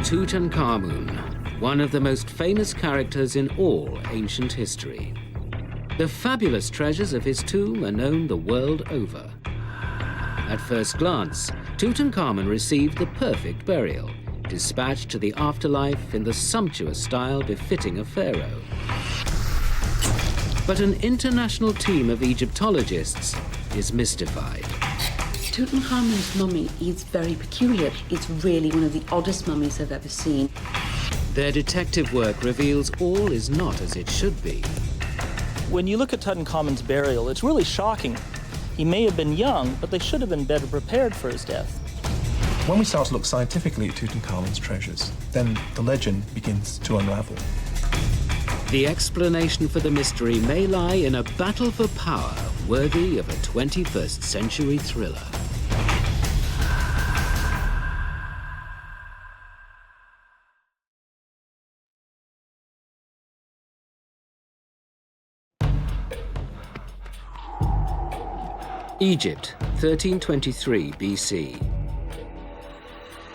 Tutankhamun, one of the most famous characters in all ancient history. The fabulous treasures of his tomb are known the world over. At first glance, Tutankhamun received the perfect burial, dispatched to the afterlife in the sumptuous style befitting a pharaoh. But an international team of Egyptologists is mystified. Tutankhamun's mummy is very peculiar. It's really one of the oddest mummies I've ever seen. Their detective work reveals all is not as it should be. When you look at Tutankhamun's burial, it's really shocking. He may have been young, but they should have been better prepared for his death. When we start to look scientifically at Tutankhamun's treasures, then the legend begins to unravel. The explanation for the mystery may lie in a battle for power worthy of a 21st century thriller. Egypt, 1323 BC.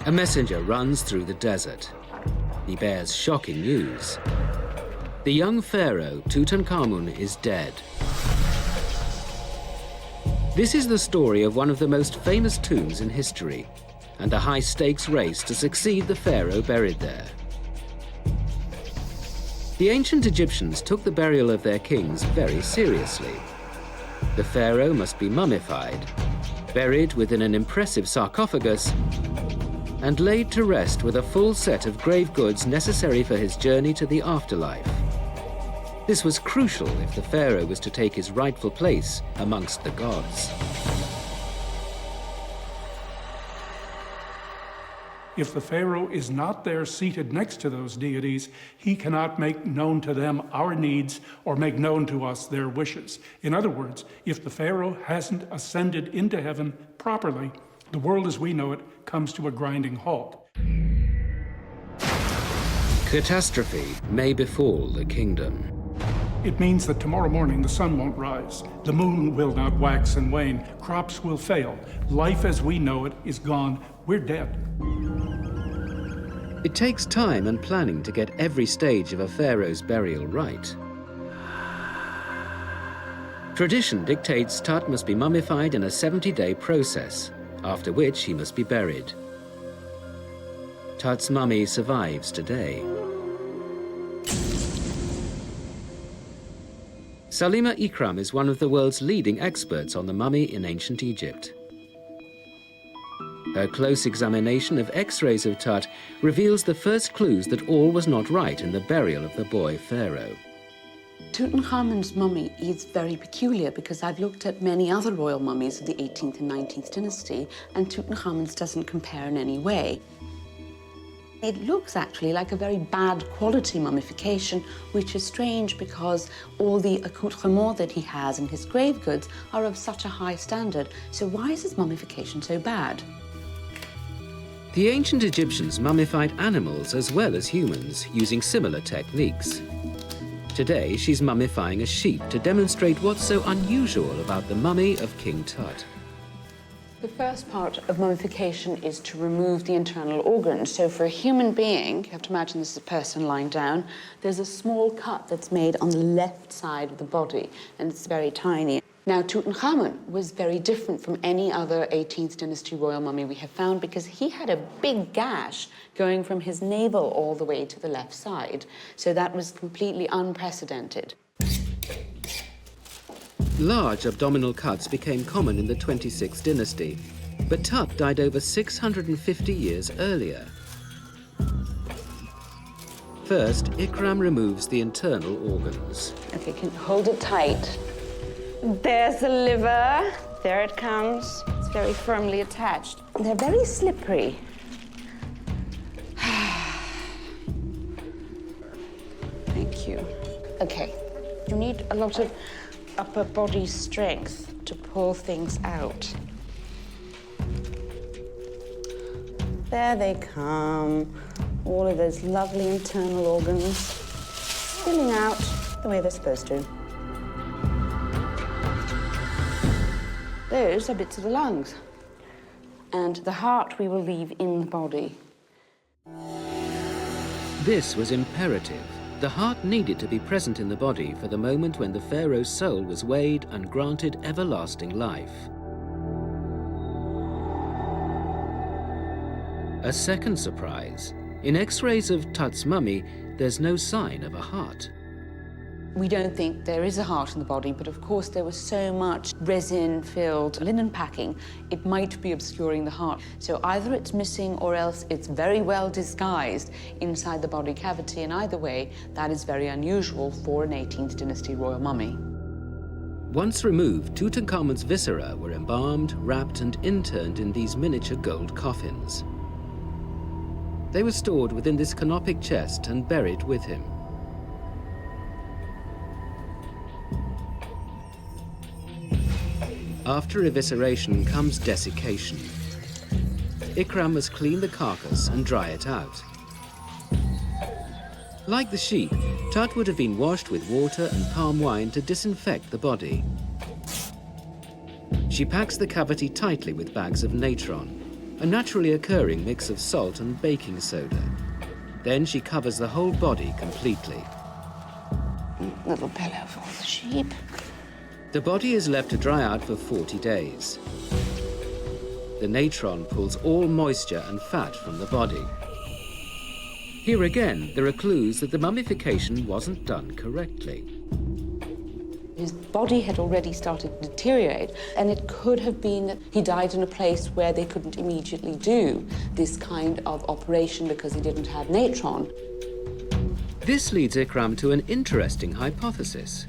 A messenger runs through the desert. He bears shocking news. The young pharaoh, Tutankhamun, is dead. This is the story of one of the most famous tombs in history, and a high-stakes race to succeed the pharaoh buried there. The ancient Egyptians took the burial of their kings very seriously. The pharaoh must be mummified, buried within an impressive sarcophagus, and laid to rest with a full set of grave goods necessary for his journey to the afterlife. This was crucial if the pharaoh was to take his rightful place amongst the gods. If the pharaoh is not there seated next to those deities, he cannot make known to them our needs or make known to us their wishes. In other words, if the pharaoh hasn't ascended into heaven properly, the world as we know it comes to a grinding halt. Catastrophe may befall the kingdom. It means that tomorrow morning the sun won't rise, the moon will not wax and wane, crops will fail, life as we know it is gone, we're dead. It takes time and planning to get every stage of a pharaoh's burial right. Tradition dictates Tut must be mummified in a 70-day process, after which he must be buried. Tut's mummy survives today. Salima Ikram is one of the world's leading experts on the mummy in ancient Egypt. Her close examination of X-rays of Tut reveals the first clues that all was not right in the burial of the boy pharaoh. Tutankhamun's mummy is very peculiar because I've looked at many other royal mummies of the 18th and 19th dynasty, and Tutankhamun's doesn't compare in any way. It looks actually like a very bad quality mummification, which is strange because all the accoutrements that he has in his grave goods are of such a high standard. So why is his mummification so bad? The ancient Egyptians mummified animals as well as humans using similar techniques. Today, she's mummifying a sheep to demonstrate what's so unusual about the mummy of King Tut. The first part of mummification is to remove the internal organs. So for a human being, you have to imagine this is a person lying down, there's a small cut that's made on the left side of the body, and it's very tiny. Now, Tutankhamun was very different from any other 18th dynasty royal mummy we have found because he had a big gash going from his navel all the way to the left side. So that was completely unprecedented. Large abdominal cuts became common in the 26th dynasty, but Tut died over 650 years earlier. First, Ikram removes the internal organs. Okay, can you hold it tight? There's the liver. There it comes. It's very firmly attached. They're very slippery. Thank you. Okay, you need a lot of upper body strength to pull things out. There they come. All of those lovely internal organs spilling out the way they're supposed to. Those are bits of the lungs. And the heart we will leave in the body. This was imperative. The heart needed to be present in the body for the moment when the pharaoh's soul was weighed and granted everlasting life. A second surprise. In X-rays of Tut's mummy, there's no sign of a heart. We don't think there is a heart in the body, but of course there was so much resin-filled linen packing, it might be obscuring the heart. So either it's missing or else it's very well disguised inside the body cavity, and either way, that is very unusual for an 18th dynasty royal mummy. Once removed, Tutankhamun's viscera were embalmed, wrapped and interned in these miniature gold coffins. They were stored within this canopic chest and buried with him. After evisceration comes desiccation. Ikram must clean the carcass and dry it out. Like the sheep, Tut would have been washed with water and palm wine to disinfect the body. She packs the cavity tightly with bags of natron, a naturally occurring mix of salt and baking soda. Then she covers the whole body completely. Little pillow for the sheep. The body is left to dry out for 40 days. The natron pulls all moisture and fat from the body. Here again, there are clues that the mummification wasn't done correctly. His body had already started to deteriorate, and it could have been that he died in a place where they couldn't immediately do this kind of operation because he didn't have natron. This leads Ikram to an interesting hypothesis.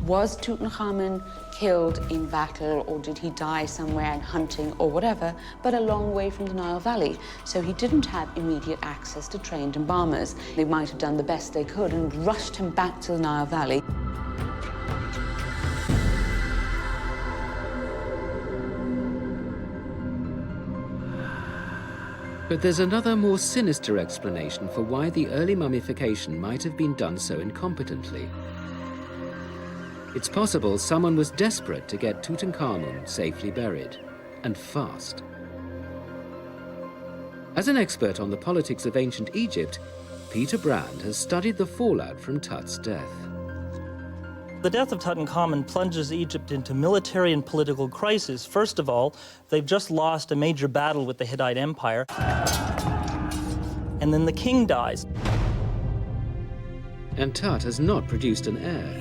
Was Tutankhamun killed in battle, or did he die somewhere in hunting or whatever, but a long way from the Nile Valley? So he didn't have immediate access to trained embalmers. They might have done the best they could and rushed him back to the Nile Valley. But there's another, more sinister explanation for why the early mummification might have been done so incompetently. It's possible someone was desperate to get Tutankhamun safely buried, and fast. As an expert on the politics of ancient Egypt, Peter Brand has studied the fallout from Tut's death. The death of Tutankhamun plunges Egypt into military and political crisis. First of all, they've just lost a major battle with the Hittite Empire, and then the king dies. And Tut has not produced an heir.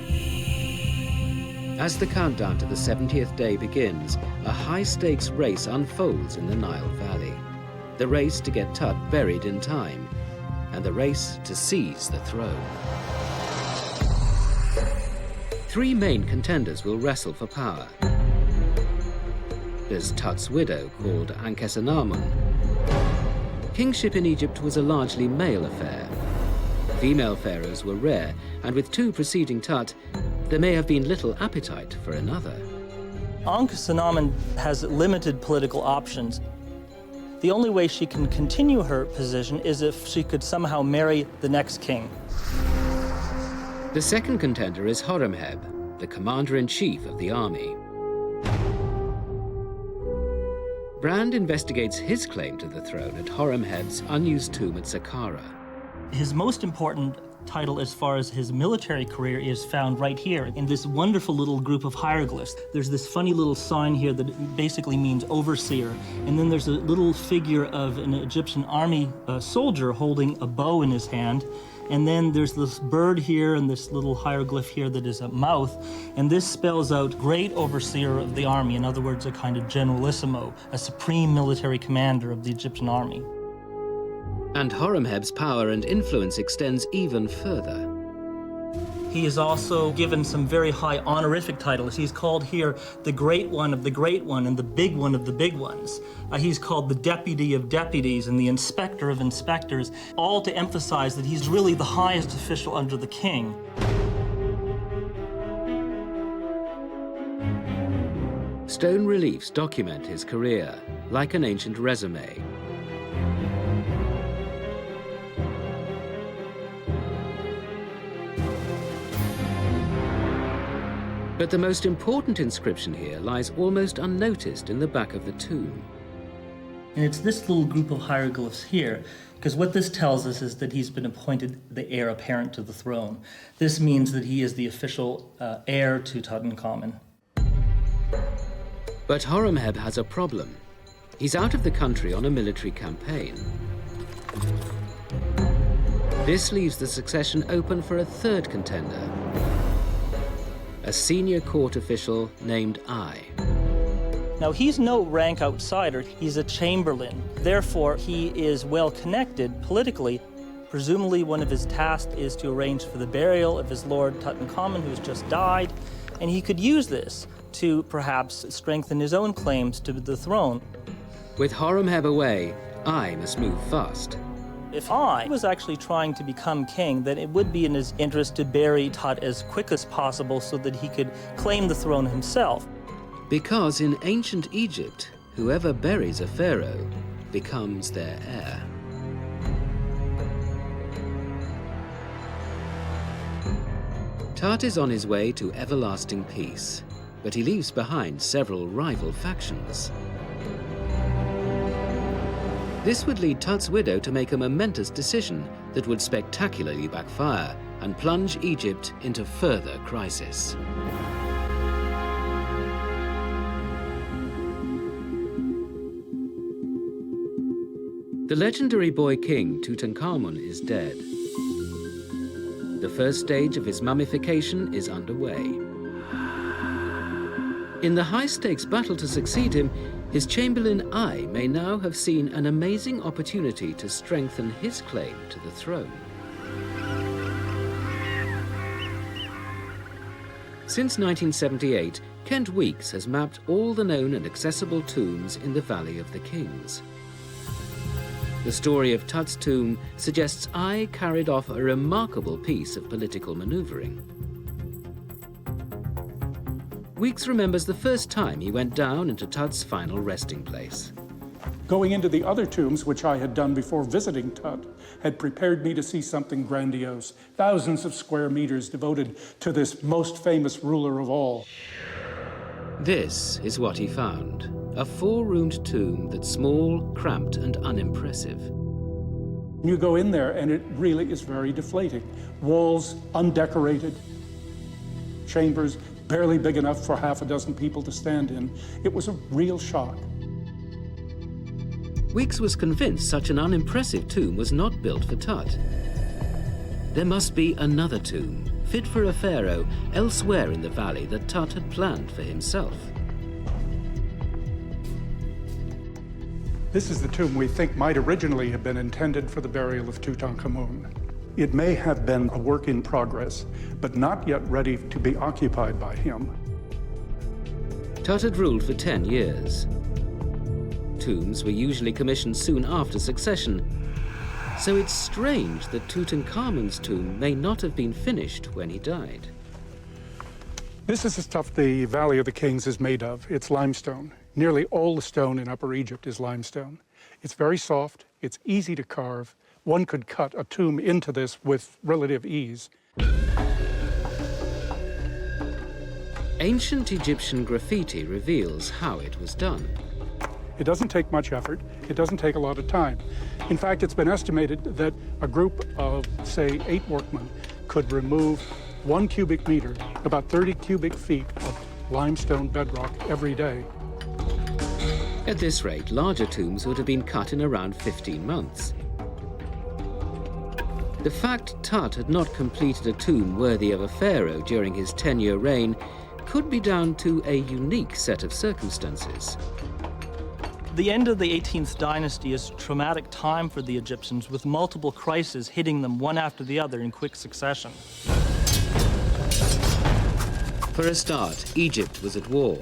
As the countdown to the 70th day begins, a high-stakes race unfolds in the Nile Valley. The race to get Tut buried in time, and the race to seize the throne. 3 main contenders will wrestle for power. There's Tut's widow, called Anatomical. Kingship in Egypt was a largely male affair. Female pharaohs were rare, and with 2 preceding Tut, there may have been little appetite for another. Anatomical has limited political options. The only way she can continue her position is if she could somehow marry the next king. The second contender is Horemheb, the commander-in-chief of the army. Brand investigates his claim to the throne at Horemheb's unused tomb at Saqqara. His most important title as far as his military career is found right here in this wonderful little group of hieroglyphs. There's this funny little sign here that basically means overseer, and then there's a little figure of an Egyptian army soldier holding a bow in his hand, and then there's this bird here and this little hieroglyph here that is a mouth, and this spells out great overseer of the army, in other words, a kind of generalissimo, a supreme military commander of the Egyptian army. And Horemheb's power and influence extends even further. He is also given some very high honorific titles. He's called here the Great One of the Great One and the Big One of the Big Ones. He's called the Deputy of Deputies and the Inspector of Inspectors, all to emphasize that he's really the highest official under the king. Stone reliefs document his career, like an ancient resume. But the most important inscription here lies almost unnoticed in the back of the tomb. And it's this little group of hieroglyphs here. Because what this tells us is that he's been appointed the heir apparent to the throne. This means that he is the official heir to Tutankhamun. But Horemheb has a problem. He's out of the country on a military campaign. This leaves the succession open for a third contender, a senior court official named Ai. Now, he's no rank outsider. He's a chamberlain. Therefore, he is well connected politically. Presumably, one of his tasks is to arrange for the burial of his lord Tutankhamun, who's just died, and he could use this to perhaps strengthen his own claims to the throne. With Horemheb away, Ai must move fast. If Ai was actually trying to become king, then it would be in his interest to bury Tut as quick as possible so that he could claim the throne himself. Because in ancient Egypt, whoever buries a pharaoh becomes their heir. Tut is on his way to everlasting peace, but he leaves behind several rival factions. This would lead Tut's widow to make a momentous decision that would spectacularly backfire and plunge Egypt into further crisis. The legendary boy king Tutankhamun is dead. The first stage of his mummification is underway. In the high-stakes battle to succeed him, his chamberlain Ai may now have seen an amazing opportunity to strengthen his claim to the throne. Since 1978, Kent Weeks has mapped all the known and accessible tombs in the Valley of the Kings. The story of Tut's tomb suggests Ai carried off a remarkable piece of political maneuvering. Weeks remembers the first time he went down into Tut's final resting place. Going into the other tombs, which I had done before visiting Tut, had prepared me to see something grandiose. Thousands of square meters devoted to this most famous ruler of all. This is what he found. A four-roomed tomb that's small, cramped, and unimpressive. You go in there and it really is very deflating. Walls undecorated, chambers barely big enough for half a dozen people to stand in. It was a real shock. Weeks was convinced such an unimpressive tomb was not built for Tut. There must be another tomb, fit for a pharaoh, elsewhere in the valley that Tut had planned for himself. This is the tomb we think might originally have been intended for the burial of Tutankhamun. It may have been a work in progress, but not yet ready to be occupied by him. Tut had ruled for 10 years. Tombs were usually commissioned soon after succession, so it's strange that Tutankhamun's tomb may not have been finished when he died. This is the stuff the Valley of the Kings is made of. It's limestone. Nearly all the stone in Upper Egypt is limestone. It's very soft, it's easy to carve. One could cut a tomb into this with relative ease. Ancient Egyptian graffiti reveals how it was done. It doesn't take much effort. It doesn't take a lot of time. In fact, it's been estimated that a group of, say, 8 workmen could remove 1 cubic meter, about 30 cubic feet of limestone bedrock every day. At this rate, larger tombs would have been cut in around 15 months. The fact Tut had not completed a tomb worthy of a pharaoh during his 10-year reign could be down to a unique set of circumstances. The end of the 18th dynasty is a traumatic time for the Egyptians, with multiple crises hitting them one after the other in quick succession. For a start, Egypt was at war.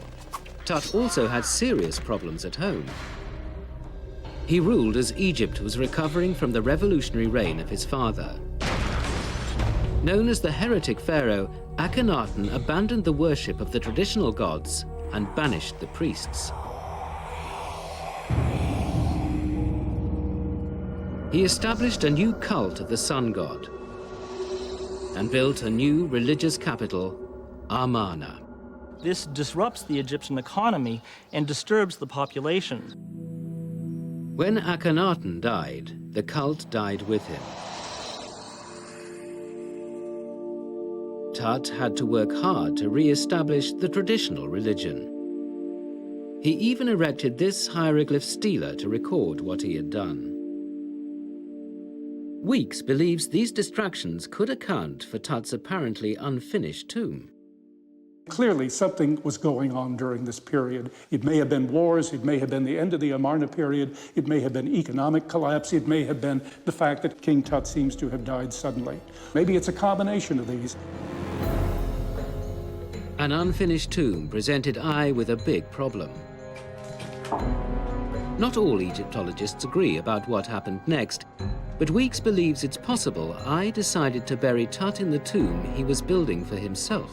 Tut also had serious problems at home. He ruled as Egypt was recovering from the revolutionary reign of his father. Known as the heretic pharaoh, Akhenaten abandoned the worship of the traditional gods and banished the priests. He established a new cult of the sun god and built a new religious capital, Amarna. This disrupts the Egyptian economy and disturbs the population. When Akhenaten died, the cult died with him. Tut had to work hard to re-establish the traditional religion. He even erected this hieroglyph stela to record what he had done. Weeks believes these distractions could account for Tut's apparently unfinished tomb. Clearly, something was going on during this period. It may have been wars, it may have been the end of the Amarna period, it may have been economic collapse, it may have been the fact that King Tut seems to have died suddenly. Maybe it's a combination of these. An unfinished tomb presented Ai with a big problem. Not all Egyptologists agree about what happened next, but Weeks believes it's possible Ai decided to bury Tut in the tomb he was building for himself.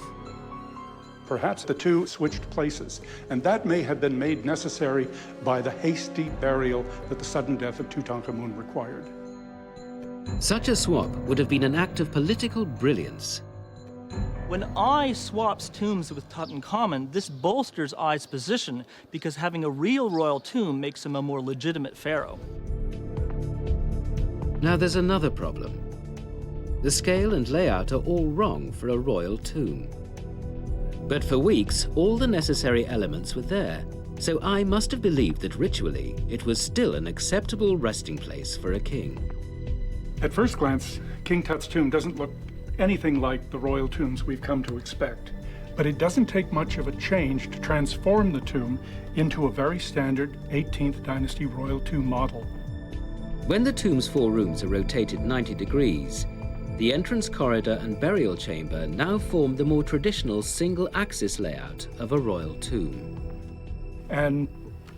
Perhaps the two switched places, and that may have been made necessary by the hasty burial that the sudden death of Tutankhamun required. Such a swap would have been an act of political brilliance. When Ai swaps tombs with Tutankhamun, this bolsters Ai's position because having a real royal tomb makes him a more legitimate pharaoh. Now there's another problem. The scale and layout are all wrong for a royal tomb. But for Weeks, all the necessary elements were there, so Ai must have believed that ritually it was still an acceptable resting place for a king. At first glance, King Tut's tomb doesn't look anything like the royal tombs we've come to expect. But it doesn't take much of a change to transform the tomb into a very standard 18th dynasty royal tomb model. When the tomb's 4 rooms are rotated 90 degrees, the entrance corridor and burial chamber now form the more traditional single-axis layout of a royal tomb. And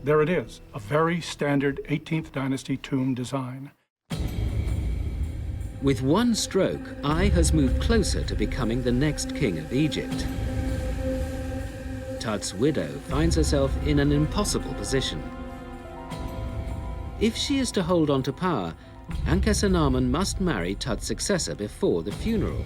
there it is, a very standard 18th dynasty tomb design. With one stroke, Ai has moved closer to becoming the next king of Egypt. Tut's widow finds herself in an impossible position. If she is to hold on to power, Ankhesenamun must marry Tut's successor before the funeral.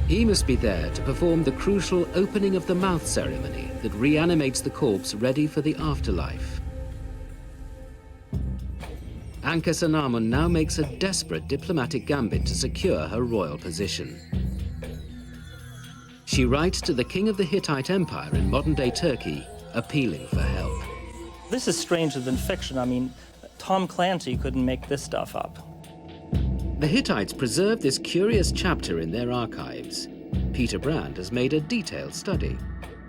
He must be there to perform the crucial opening of the mouth ceremony that reanimates the corpse ready for the afterlife. Ankhesenamun now makes a desperate diplomatic gambit to secure her royal position. She writes to the king of the Hittite Empire in modern-day Turkey, appealing for help. This is stranger than fiction. I mean, Tom Clancy couldn't make this stuff up. The Hittites preserved this curious chapter in their archives. Peter Brand has made a detailed study.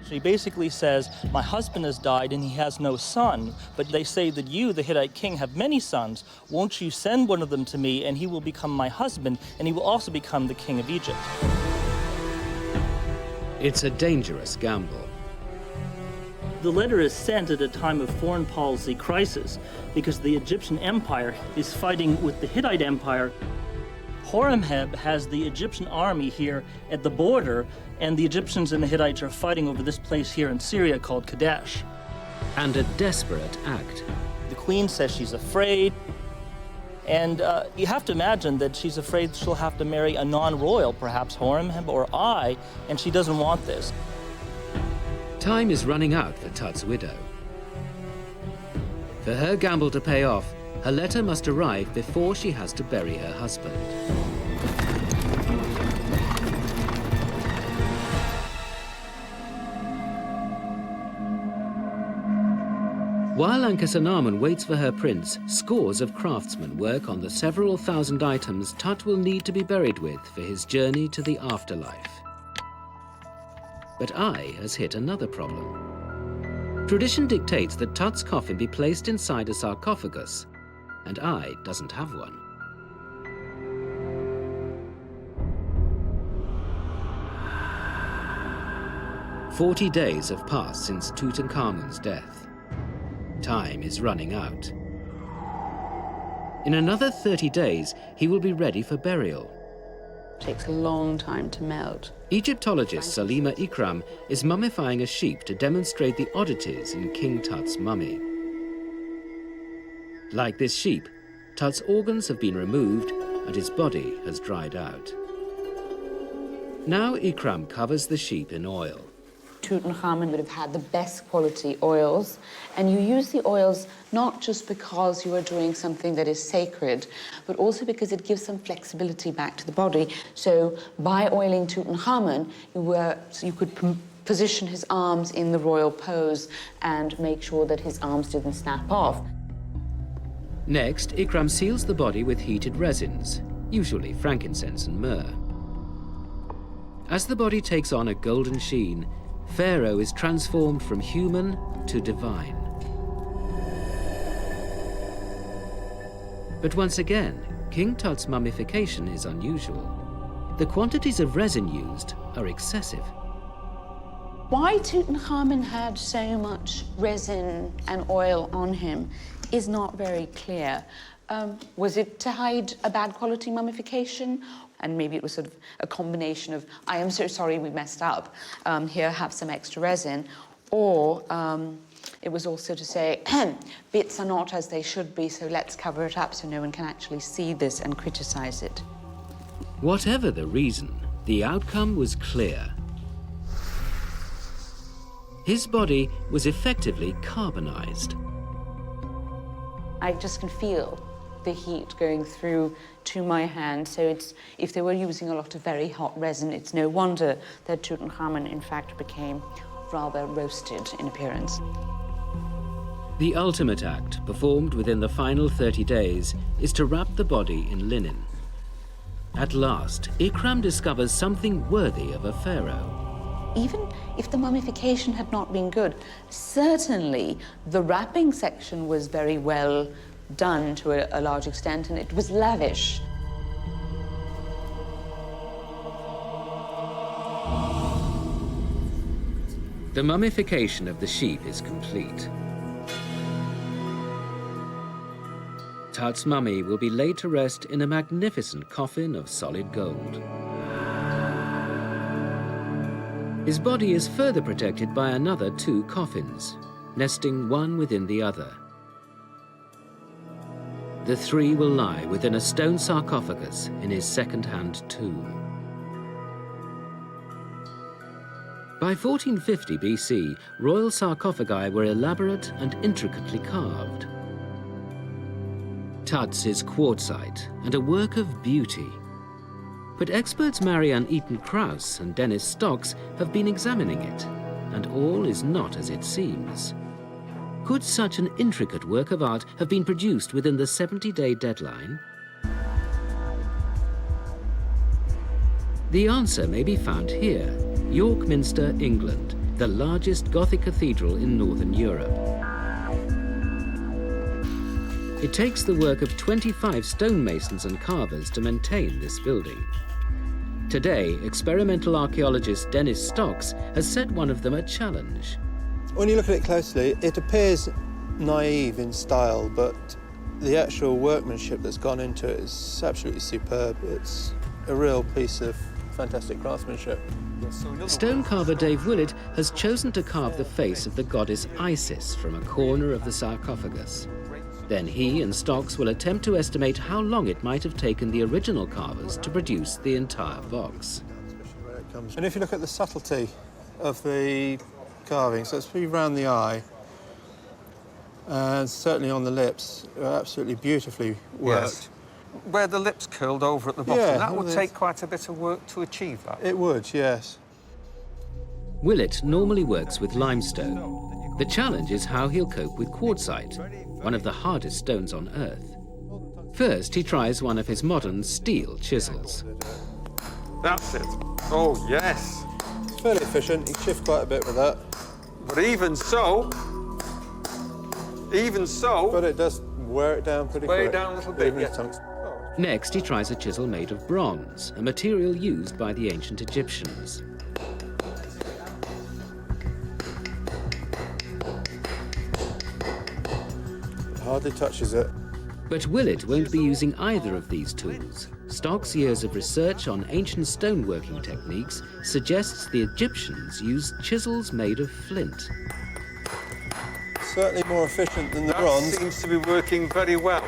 She basically says, my husband has died and he has no son, but they say that you, the Hittite king, have many sons. Won't you send one of them to me and he will become my husband and he will also become the king of Egypt? It's a dangerous gamble. The letter is sent at a time of foreign policy crisis because the Egyptian empire is fighting with the Hittite empire. Horemheb has the Egyptian army here at the border, and the Egyptians and the Hittites are fighting over this place here in Syria called Kadesh. And a desperate act. The queen says she's afraid, and you have to imagine that she's afraid she'll have to marry a non-royal, perhaps Horemheb or Ai, and she doesn't want this. Time is running out for Tut's widow. For her gamble to pay off, her letter must arrive before she has to bury her husband. While Ankhesenamun waits for her prince, scores of craftsmen work on the several thousand items Tut will need to be buried with for his journey to the afterlife. But Ai has hit another problem. Tradition dictates that Tut's coffin be placed inside a sarcophagus, and Ai doesn't have one. "40 days have passed since Tutankhamun's death. Time is running out. In another 30 days, he will be ready for burial. It takes a long time to melt. Egyptologist Salima Ikram is mummifying a sheep to demonstrate the oddities in King Tut's mummy. Like this sheep, Tut's organs have been removed and his body has dried out. Now Ikram covers the sheep in oil. Tutankhamun would have had the best quality oils, and you use the oils not just because you are doing something that is sacred, but also because it gives some flexibility back to the body. So by oiling Tutankhamun, you could position his arms in the royal pose and make sure that his arms didn't snap off. Next, Ikram seals the body with heated resins, usually frankincense and myrrh. As the body takes on a golden sheen, Pharaoh is transformed from human to divine. But once again, King Tut's mummification is unusual. The quantities of resin used are excessive. Why Tutankhamun had so much resin and oil on him is not very clear. Was it to hide a bad quality mummification? And maybe it was sort of a combination of, I am so sorry we messed up, here, have some extra resin. Or it was also to say, bits are not as they should be, so let's cover it up so no one can actually see this and criticize it. Whatever the reason, the outcome was clear. His body was effectively carbonized. I just can feel the heat going through to my hand. So it's, if they were using a lot of very hot resin, it's no wonder that Tutankhamun, in fact, became rather roasted in appearance. The ultimate act, performed within the final 30 days, is to wrap the body in linen. At last, Ikram discovers something worthy of a pharaoh. Even if the mummification had not been good, certainly the wrapping section was very well done to a large extent, and it was lavish. The mummification of the sheep is complete. Tut's mummy will be laid to rest in a magnificent coffin of solid gold. His body is further protected by another 2 coffins, nesting one within the other. The 3 will lie within a stone sarcophagus in his second-hand tomb. By 1450 BC, royal sarcophagi were elaborate and intricately carved. Tut's is quartzite and a work of beauty. But experts Marianne Eaton-Krauss and Dennis Stocks have been examining it, and all is not as it seems. Could such an intricate work of art have been produced within the 70-day deadline? The answer may be found here, York Minster, England, the largest Gothic cathedral in Northern Europe. It takes the work of 25 stonemasons and carvers to maintain this building. Today, experimental archaeologist Dennis Stocks has set one of them a challenge. When you look at it closely, it appears naive in style, but the actual workmanship that's gone into it is absolutely superb. It's a real piece of fantastic craftsmanship. Stone carver Dave Willett has chosen to carve the face of the goddess Isis from a corner of the sarcophagus. Then he and Stocks will attempt to estimate how long it might have taken the original carvers to produce the entire box. And if you look at the subtlety of the carving, so it's pretty round the eye, and certainly on the lips, absolutely beautifully worked. Yes. Where the lips curled over at the bottom, Yeah, that would take quite a bit of work to achieve that. It would, yes. Willett normally works with limestone. The challenge is how he'll cope with quartzite, one of the hardest stones on Earth. First, he tries one of his modern steel chisels. That's it. Oh, yes. It's fairly efficient. You shift quite a bit with that. But even so... But it does wear it down pretty quick. Wear it down a little bit, Even yeah. his tongue's- Next, he tries a chisel made of bronze, a material used by the ancient Egyptians. Hardly touches it. But Willett won't be using either of these tools. Stock's years of research on ancient stoneworking techniques suggests the Egyptians used chisels made of flint. Certainly more efficient than the That bronze. seems to be working very well.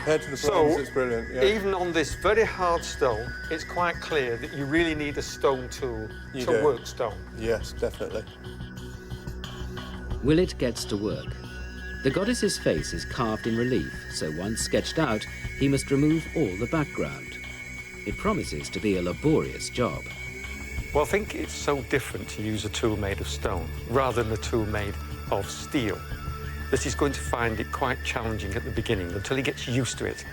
compared to the bronze, it's brilliant. Yeah. Even on this very hard stone, it's quite clear that you really need a stone tool to work stone. Yes, definitely. Willett gets to work. The goddess's face is carved in relief, so once sketched out, he must remove all the background. It promises to be a laborious job. Well, I think it's so different to use a tool made of stone rather than a tool made of steel that he's going to find it quite challenging at the beginning until he gets used to it.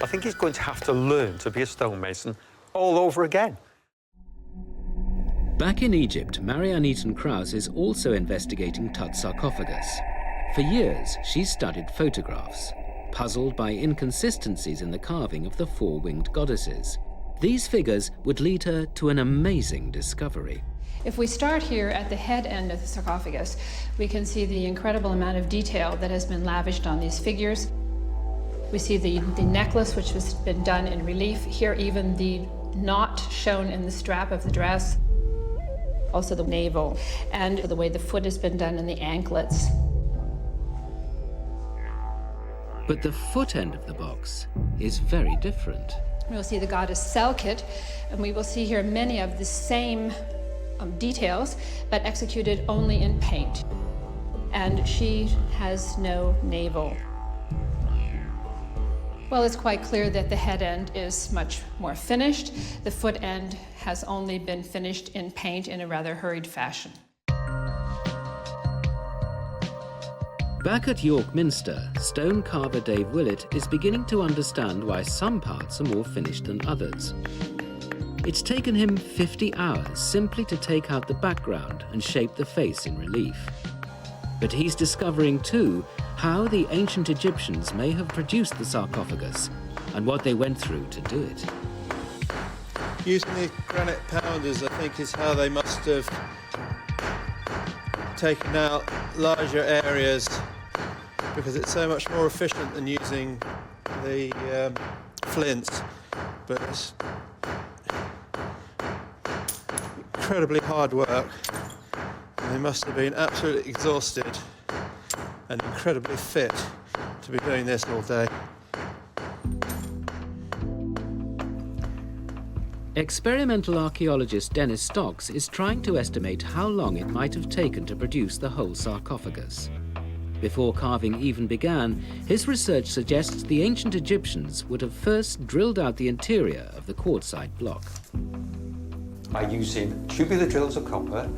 I think he's going to have to learn to be a stonemason all over again. Back in Egypt, Marianne Eaton-Krause is also investigating Tut's sarcophagus. For years, she's studied photographs, puzzled by inconsistencies in the carving of the four-winged goddesses. These figures would lead her to an amazing discovery. If we start here at the head end of the sarcophagus, we can see the incredible amount of detail that has been lavished on these figures. We see the necklace, which has been done in relief. Here, even the knot shown in the strap of the dress. Also the navel, and the way the foot has been done and the anklets. But the foot end of the box is very different. We'll see the goddess Selkit, and we will see here many of the same details, but executed only in paint. And she has no navel. Well, it's quite clear that the head end is much more finished. The foot end has only been finished in paint in a rather hurried fashion. Back at York Minster, stone carver Dave Willett is beginning to understand why some parts are more finished than others. It's taken him 50 hours simply to take out the background and shape the face in relief. But he's discovering too how the ancient Egyptians may have produced the sarcophagus and what they went through to do it. Using the granite pounders, I think, is how they must have taken out larger areas, because it's so much more efficient than using the flints. But it's incredibly hard work, and they must have been absolutely exhausted and incredibly fit to be doing this all day. Experimental archaeologist Dennis Stocks is trying to estimate how long it might have taken to produce the whole sarcophagus. Before carving even began, his research suggests the ancient Egyptians would have first drilled out the interior of the quartzite block. By using tubular drills of copper,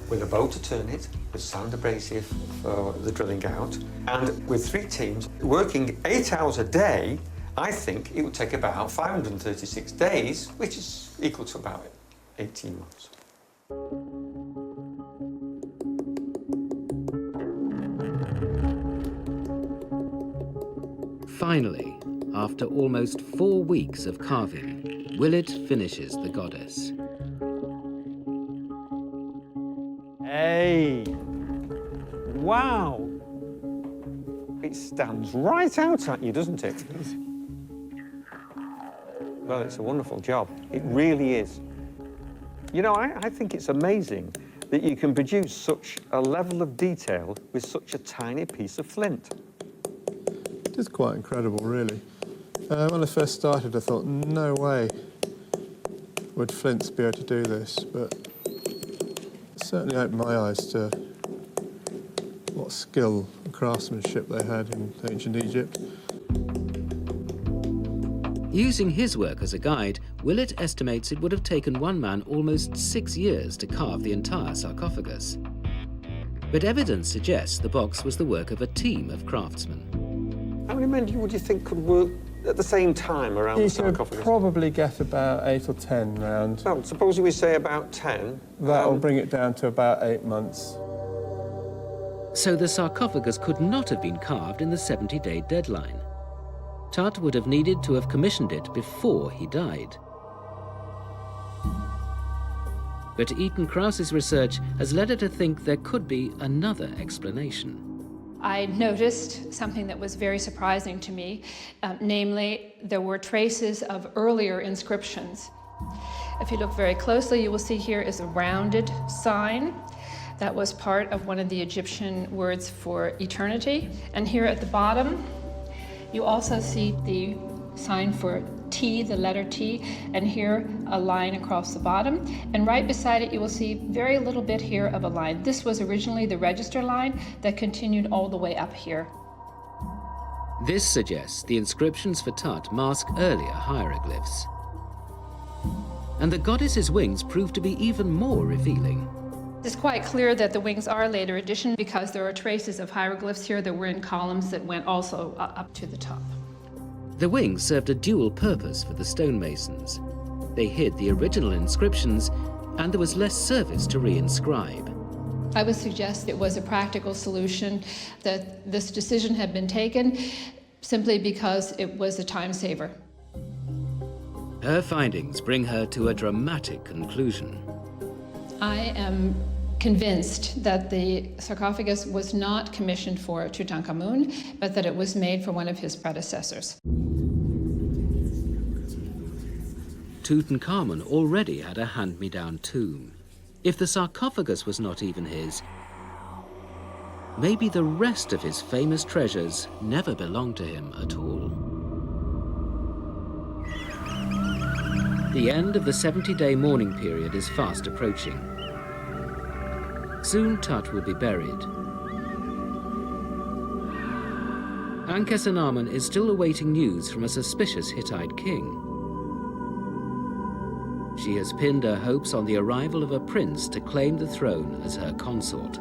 with a bow to turn it, with sound abrasive for the drilling out, and with 3 teams working 8 hours a day, I think it would take about 536 days, which is equal to about 18 months. Finally, after almost 4 weeks of carving, Willett finishes the goddess. Hey! Wow! It stands right out at you, doesn't it? Well, it's a wonderful job. It really is. You know, I think it's amazing that you can produce such a level of detail with such a tiny piece of flint. It is quite incredible, really. When I first started, I thought, no way would flints be able to do this, but it certainly opened my eyes to what skill and craftsmanship they had in ancient Egypt. Using his work as a guide, Willett estimates it would have taken one man almost 6 years to carve the entire sarcophagus. But evidence suggests the box was the work of a team of craftsmen. How many men would you think could work at the same time around the sarcophagus? You could probably get about 8 or 10 round. Well, suppose we say about 10. That'll bring it down to about 8 months. So the sarcophagus could not have been carved in the 70-day deadline. Tut would have needed to have commissioned it before he died. But Eaton-Krause's research has led her to think there could be another explanation. I noticed something that was very surprising to me, namely, there were traces of earlier inscriptions. If you look very closely, you will see here is a rounded sign. That was part of one of the Egyptian words for eternity. And here at the bottom, you also see the sign for T, the letter T, and here a line across the bottom. And right beside it, you will see very little bit here of a line. This was originally the register line that continued all the way up here. This suggests the inscriptions for Tut mask earlier hieroglyphs. And the goddess's wings prove to be even more revealing. It's quite clear that the wings are a later addition because there are traces of hieroglyphs here that were in columns that went also up to the top. The wings served a dual purpose for the stonemasons. They hid the original inscriptions, and there was less service to reinscribe. I would suggest it was a practical solution, that this decision had been taken simply because it was a time saver. Her findings bring her to a dramatic conclusion. I am convinced that the sarcophagus was not commissioned for Tutankhamun, but that it was made for one of his predecessors. Tutankhamun already had a hand-me-down tomb. If the sarcophagus was not even his, maybe the rest of his famous treasures never belonged to him at all. The end of the 70-day mourning period is fast approaching. Soon Tut will be buried. Anatomical is still awaiting news from a suspicious Hittite king. She has pinned her hopes on the arrival of a prince to claim the throne as her consort.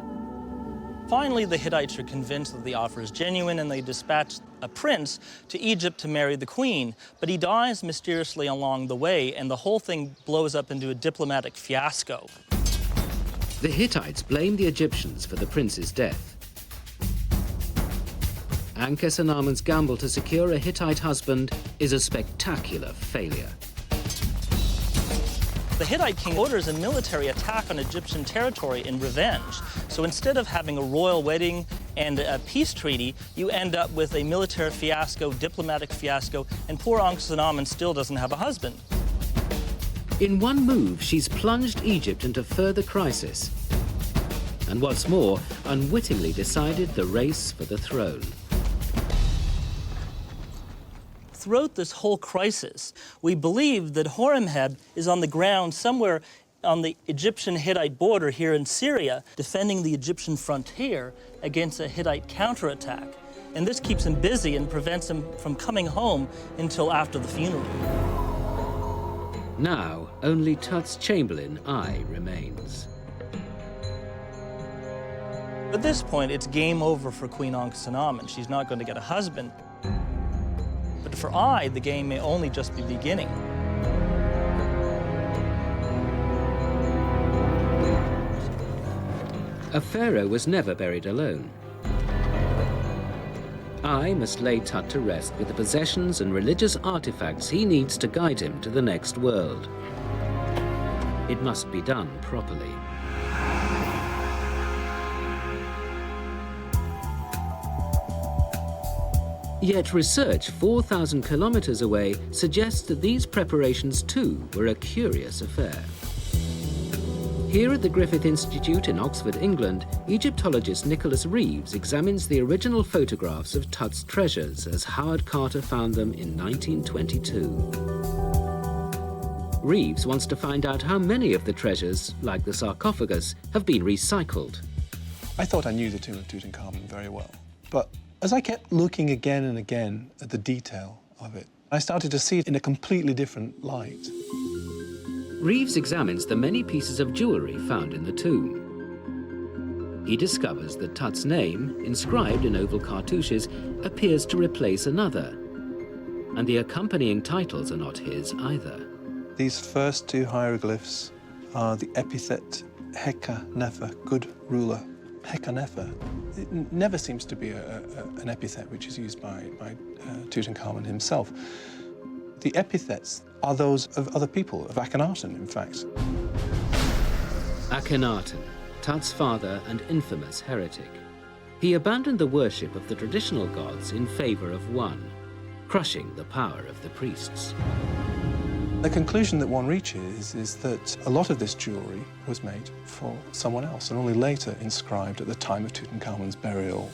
Finally, the Hittites are convinced that the offer is genuine, and they dispatch a prince to Egypt to marry the queen. But he dies mysteriously along the way, and the whole thing blows up into a diplomatic fiasco. The Hittites blame the Egyptians for the prince's death. Ankhesenamun's gamble to secure a Hittite husband is a spectacular failure. The Hittite king orders a military attack on Egyptian territory in revenge. So instead of having a royal wedding and a peace treaty, you end up with a military fiasco, diplomatic fiasco, and poor Ankhesenamun still doesn't have a husband. In one move, she's plunged Egypt into further crisis. And what's more, unwittingly decided the race for the throne. Throughout this whole crisis, we believe that Horemheb is on the ground somewhere on the Egyptian-Hittite border here in Syria, defending the Egyptian frontier against a Hittite counterattack. And this keeps him busy and prevents him from coming home until after the funeral. Now, only Tut's chamberlain, Ai, remains. At this point, it's game over for Queen Ankhesenamun. She's not going to get a husband. But for Ai, the game may only just be beginning. A pharaoh was never buried alone. Ai must lay Tut to rest with the possessions and religious artifacts he needs to guide him to the next world. It must be done properly. Yet research 4,000 kilometers away suggests that these preparations too were a curious affair. Here at the Griffith Institute in Oxford, England, Egyptologist Nicholas Reeves examines the original photographs of Tut's treasures as Howard Carter found them in 1922. Reeves wants to find out how many of the treasures, like the sarcophagus, have been recycled. I thought I knew the tomb of Tutankhamun very well, but as I kept looking again and again at the detail of it, I started to see it in a completely different light. Reeves examines the many pieces of jewellery found in the tomb. He discovers that Tut's name, inscribed in oval cartouches, appears to replace another, and the accompanying titles are not his either. These first two hieroglyphs are the epithet Heka Nefer, good ruler. Heka Nefer. It never seems to be an epithet which is used by Tutankhamun himself. The epithets are those of other people, of Akhenaten, in fact. Akhenaten, Tut's father and infamous heretic. He abandoned the worship of the traditional gods in favor of one, crushing the power of the priests. The conclusion that one reaches is that a lot of this jewellery was made for someone else and only later inscribed at the time of Tutankhamun's burial.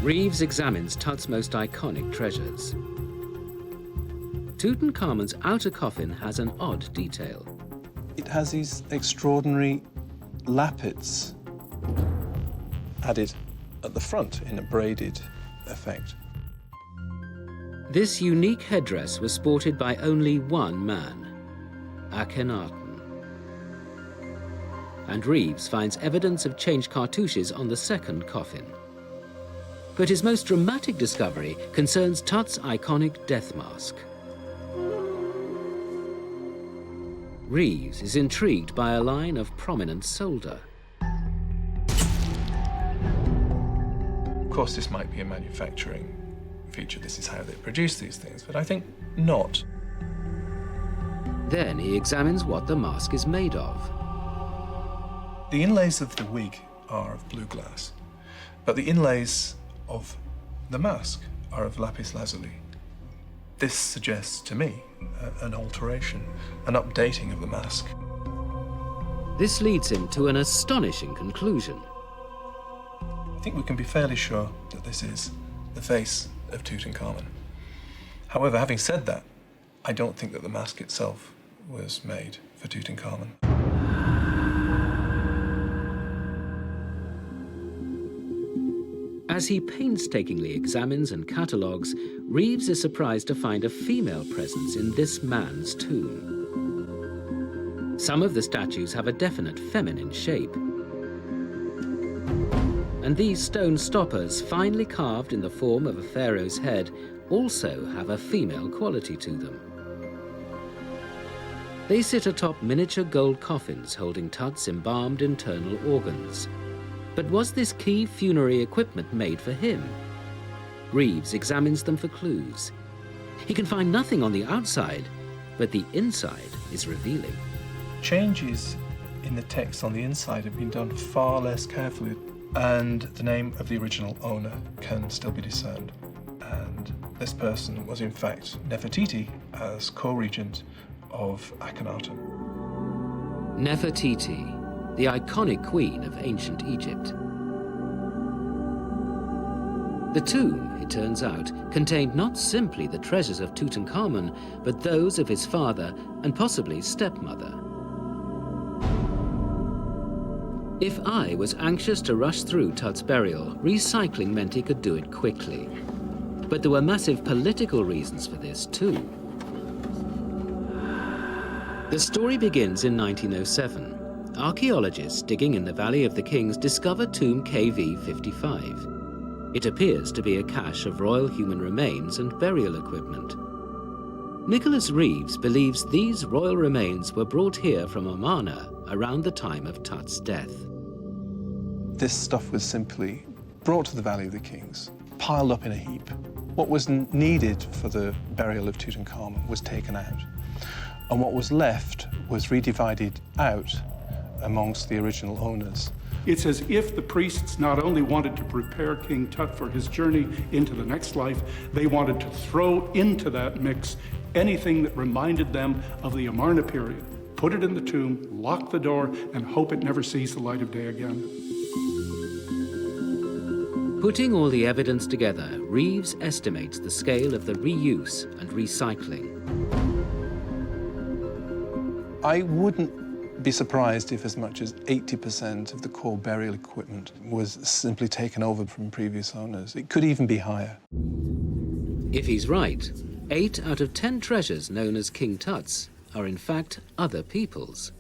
Reeves examines Tut's most iconic treasures. Tutankhamun's outer coffin has an odd detail. It has these extraordinary lappets added at the front in a braided effect. This unique headdress was sported by only one man, Akhenaten. And Reeves finds evidence of changed cartouches on the second coffin. But his most dramatic discovery concerns Tut's iconic death mask. Reeves is intrigued by a line of prominent solder. Of course, this might be a manufacturing feature. This is how they produce these things, but I think not. Then he examines what the mask is made of. The inlays of the wig are of blue glass, but the inlays of the mask are of lapis lazuli. This suggests to me an alteration, an updating of the mask. This leads him to an astonishing conclusion. I think we can be fairly sure that this is the face of Tutankhamun. However, having said that, I don't think that the mask itself was made for Tutankhamun. As he painstakingly examines and catalogues, Reeves is surprised to find a female presence in this man's tomb. Some of the statues have a definite feminine shape. And these stone stoppers, finely carved in the form of a pharaoh's head, also have a female quality to them. They sit atop miniature gold coffins holding Tut's embalmed internal organs. But was this key funerary equipment made for him? Reeves examines them for clues. He can find nothing on the outside, but the inside is revealing. Changes in the text on the inside have been done far less carefully, and the name of the original owner can still be discerned. And this person was in fact Nefertiti as co-regent of Akhenaten. Nefertiti, the iconic queen of ancient Egypt. The tomb, it turns out, contained not simply the treasures of Tutankhamun, but those of his father and possibly stepmother. If I was anxious to rush through Tut's burial, recycling meant he could do it quickly. But there were massive political reasons for this too. The story begins in 1907. Archaeologists digging in the Valley of the Kings discover tomb KV-55. It appears to be a cache of royal human remains and burial equipment. Nicholas Reeves believes these royal remains were brought here from Amarna around the time of Tut's death. This stuff was simply brought to the Valley of the Kings, piled up in a heap. What was needed for the burial of Tutankhamun was taken out, and what was left was redivided out amongst the original owners. It's as if the priests not only wanted to prepare King Tut for his journey into the next life, they wanted to throw into that mix anything that reminded them of the Amarna period, put it in the tomb, lock the door, and hope it never sees the light of day again. Putting all the evidence together, Reeves estimates the scale of the reuse and recycling. I wouldn't be surprised if as much as 80% of the core burial equipment was simply taken over from previous owners. It could even be higher. If he's right, 8 out of 10 treasures known as King Tut's are in fact other people's.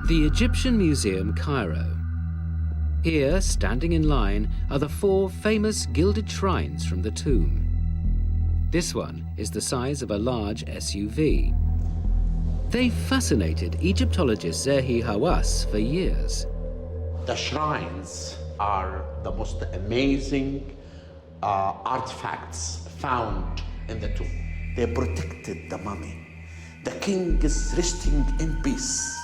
The Egyptian Museum, Cairo. Here, standing in line, are the 4 famous gilded shrines from the tomb. This one is the size of a large SUV. They fascinated Egyptologist Zehi Hawass for years. The shrines are the most amazing artifacts found in the tomb. They protected the mummy. The king is resting in peace.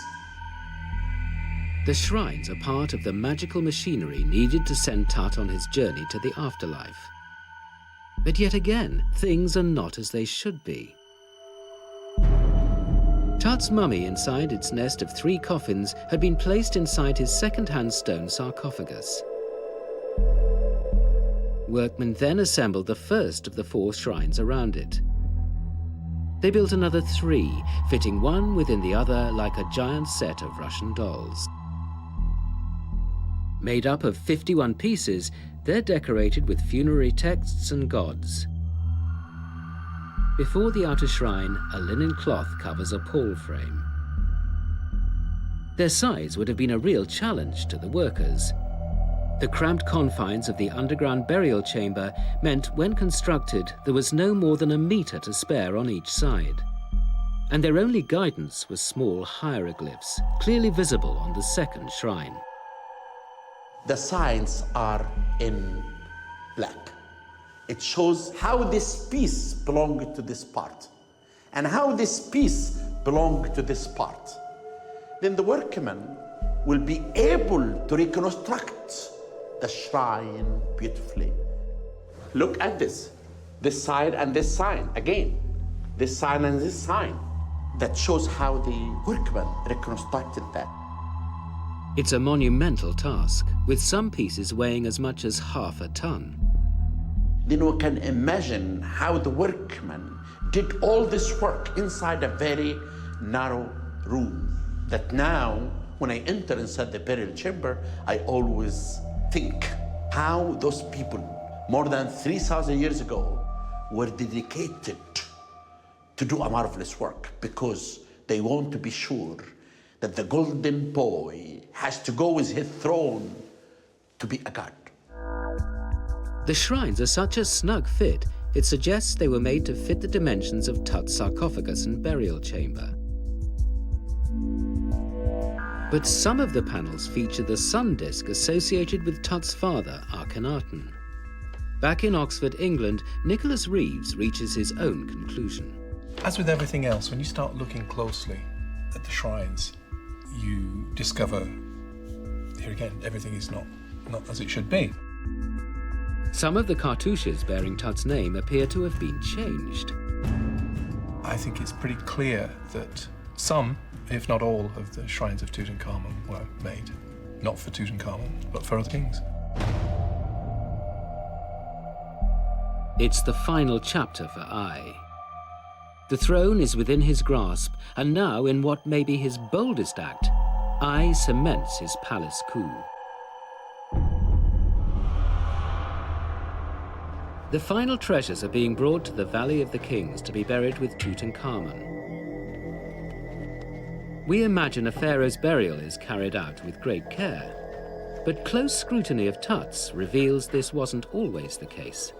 The shrines are part of the magical machinery needed to send Tut on his journey to the afterlife. But yet again, things are not as they should be. Tut's mummy inside its nest of 3 coffins had been placed inside his second-hand stone sarcophagus. Workmen then assembled the first of the 4 shrines around it. They built another 3, fitting one within the other like a giant set of Russian dolls. Made up of 51 pieces, they're decorated with funerary texts and gods. Before the outer shrine, a linen cloth covers a pall frame. Their size would have been a real challenge to the workers. The cramped confines of the underground burial chamber meant when constructed there was no more than a metre to spare on each side. And their only guidance was small hieroglyphs, clearly visible on the second shrine. The signs are in black. It shows how this piece belonged to this part and how this piece belonged to this part. Then the workman will be able to reconstruct the shrine beautifully. Look at this sign and this sign. Again, this sign and this sign. That shows how the workman reconstructed that. It's a monumental task, with some pieces weighing as much as half a ton. Then we can imagine how the workman did all this work inside a very narrow room. That now, when I enter inside the burial chamber, I always think how those people, more than 3,000 years ago, were dedicated to do a marvelous work because they want to be sure that the golden boy has to go with his throne to be a god. The shrines are such a snug fit, it suggests they were made to fit the dimensions of Tut's sarcophagus and burial chamber. But some of the panels feature the sun disk associated with Tut's father, Akhenaten. Back in Oxford, England, Nicholas Reeves reaches his own conclusion. As with everything else, when you start looking closely at the shrines, you discover, here again, everything is not as it should be. Some of the cartouches bearing Tut's name appear to have been changed. I think it's pretty clear that some, if not all, of the shrines of Tutankhamun were made, not for Tutankhamun, but for other kings. It's the final chapter for Ai. The throne is within his grasp, and now, in what may be his boldest act, Ai cements his palace coup. The final treasures are being brought to the Valley of the Kings to be buried with Tutankhamun. We imagine a pharaoh's burial is carried out with great care, but close scrutiny of Tut's reveals this wasn't always the case.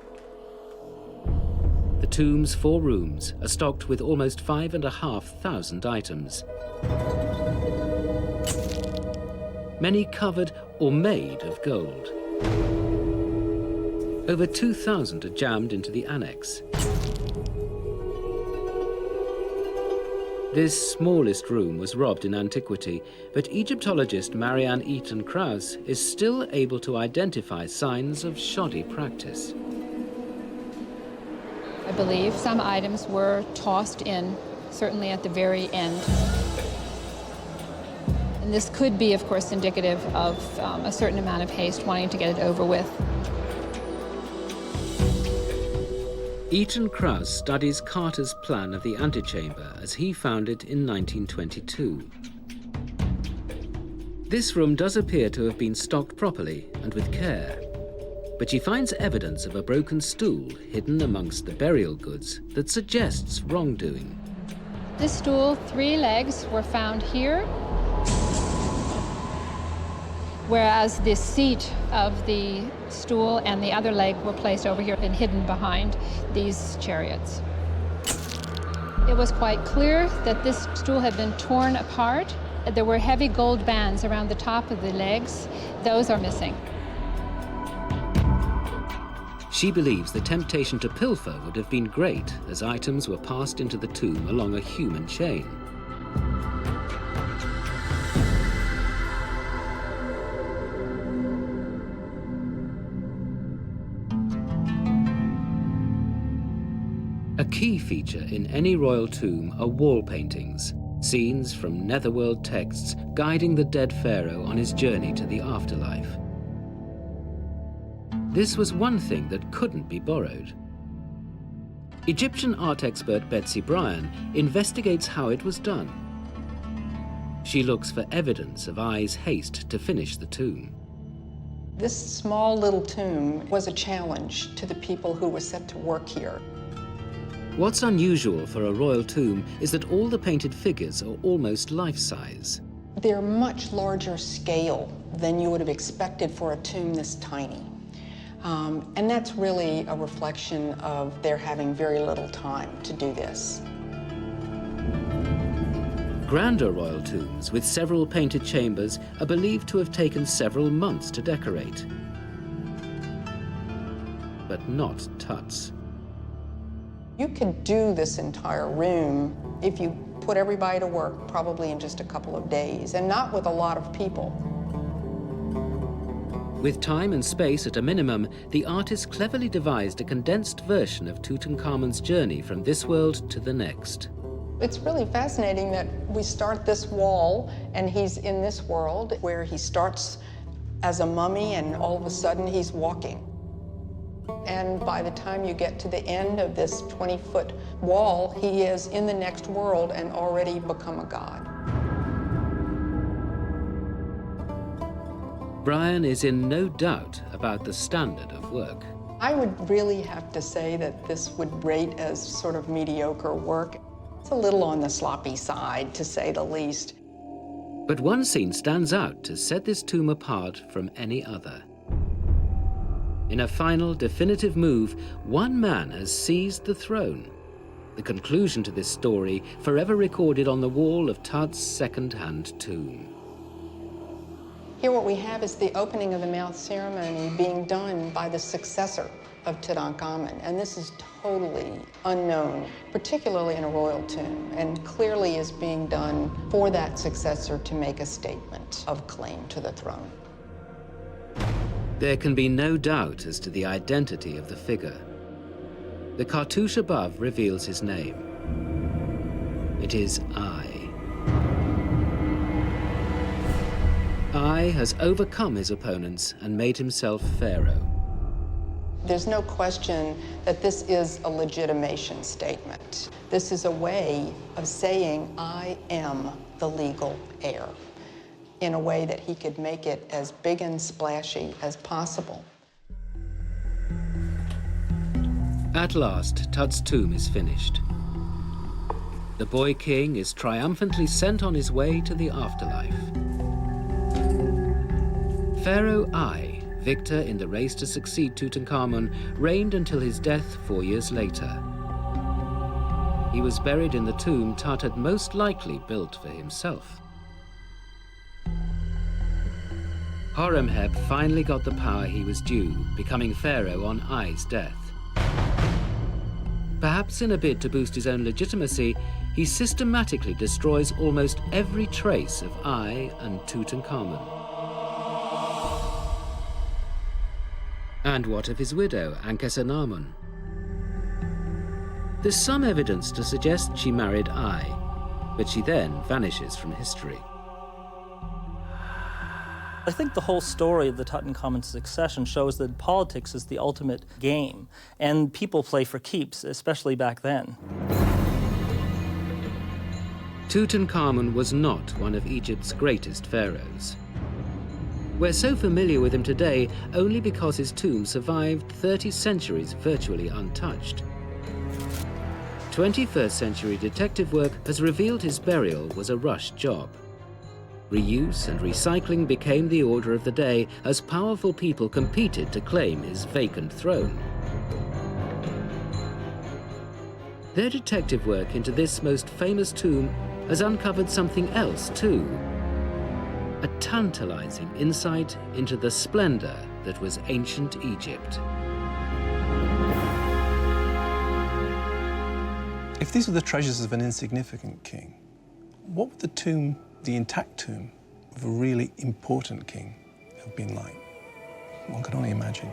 The tomb's 4 rooms are stocked with almost 5,500 items, many covered or made of gold. Over 2,000 are jammed into the annex. This smallest room was robbed in antiquity, but Egyptologist Marianne Eaton-Krause is still able to identify signs of shoddy practice. I believe some items were tossed in, certainly at the very end. And this could be, of course, indicative of a certain amount of haste, wanting to get it over with. Eaton-Krause studies Carter's plan of the antechamber as he found it in 1922. This room does appear to have been stocked properly and with care, but she finds evidence of a broken stool hidden amongst the burial goods that suggests wrongdoing. This stool, 3 legs were found here, whereas the seat of the stool and the other leg were placed over here and hidden behind these chariots. It was quite clear that this stool had been torn apart. There were heavy gold bands around the top of the legs. Those are missing. She believes the temptation to pilfer would have been great as items were passed into the tomb along a human chain. A key feature in any royal tomb are wall paintings, scenes from netherworld texts guiding the dead pharaoh on his journey to the afterlife. This was one thing that couldn't be borrowed. Egyptian art expert Betsy Bryan investigates how it was done. She looks for evidence of Ai's haste to finish the tomb. This small little tomb was a challenge to the people who were set to work here. What's unusual for a royal tomb is that all the painted figures are almost life-size. They're much larger scale than you would have expected for a tomb this tiny. And that's really a reflection of their having very little time to do this. Grander royal tombs with several painted chambers are believed to have taken several months to decorate. But not Tut's. You could do this entire room if you put everybody to work, probably in just a couple of days, and not with a lot of people. With time and space at a minimum, the artist cleverly devised a condensed version of Tutankhamun's journey from this world to the next. It's really fascinating that we start this wall and he's in this world where he starts as a mummy and all of a sudden he's walking. And by the time you get to the end of this 20-foot wall, he is in the next world and already become a god. Bryan is in no doubt about the standard of work. I would really have to say that this would rate as sort of mediocre work. It's a little on the sloppy side, to say the least. But one scene stands out to set this tomb apart from any other. In a final, definitive move, one man has seized the throne. The conclusion to this story, forever recorded on the wall of Tut's second-hand tomb. Here what we have is the opening of the mouth ceremony being done by the successor of Tutankhamun, and this is totally unknown, particularly in a royal tomb, and clearly is being done for that successor to make a statement of claim to the throne. There can be no doubt as to the identity of the figure. The cartouche above reveals his name. It is Ai. Ai has overcome his opponents and made himself pharaoh. There's no question that this is a legitimation statement. This is a way of saying, I am the legal heir, in a way that he could make it as big and splashy as possible. At last, Tut's tomb is finished. The boy king is triumphantly sent on his way to the afterlife. Pharaoh Ai, victor in the race to succeed Tutankhamun, reigned until his death 4 years later. He was buried in the tomb Tut had most likely built for himself. Horemheb finally got the power he was due, becoming pharaoh on Ai's death. Perhaps in a bid to boost his own legitimacy, he systematically destroys almost every trace of Ai and Tutankhamun. And what of his widow, Ankhesenamun? There's some evidence to suggest she married Ai, but she then vanishes from history. I think the whole story of the Tutankhamun succession shows that politics is the ultimate game, and people play for keeps, especially back then. Tutankhamun was not one of Egypt's greatest pharaohs. We're so familiar with him today only because his tomb survived 30 centuries virtually untouched. 21st century detective work has revealed his burial was a rush job. Reuse and recycling became the order of the day as powerful people competed to claim his vacant throne. Their detective work into this most famous tomb has uncovered something else too. A tantalizing insight into the splendor that was ancient Egypt. If these are the treasures of an insignificant king, what would the tomb, the intact tomb, of a really important king have been like? One can only imagine.